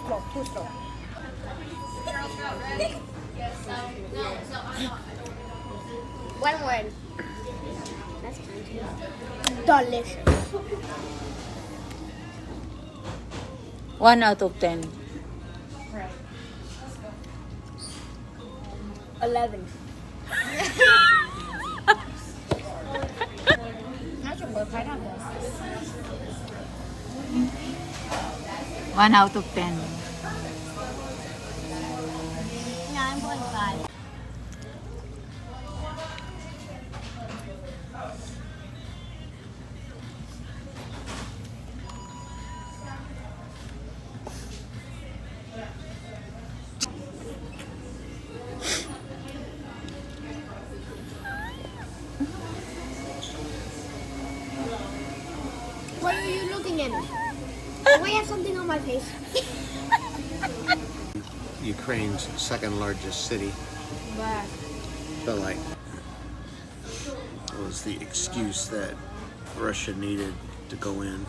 slow, too slow. One word. That's delicious. 1 out of 10. 11. Not your boy pineapple. 1 out of 10. 9.5. What are you looking at me? Do I have something on my face? Ukraine's second largest city. Wow. Felt like it was the excuse that Russia needed to go in.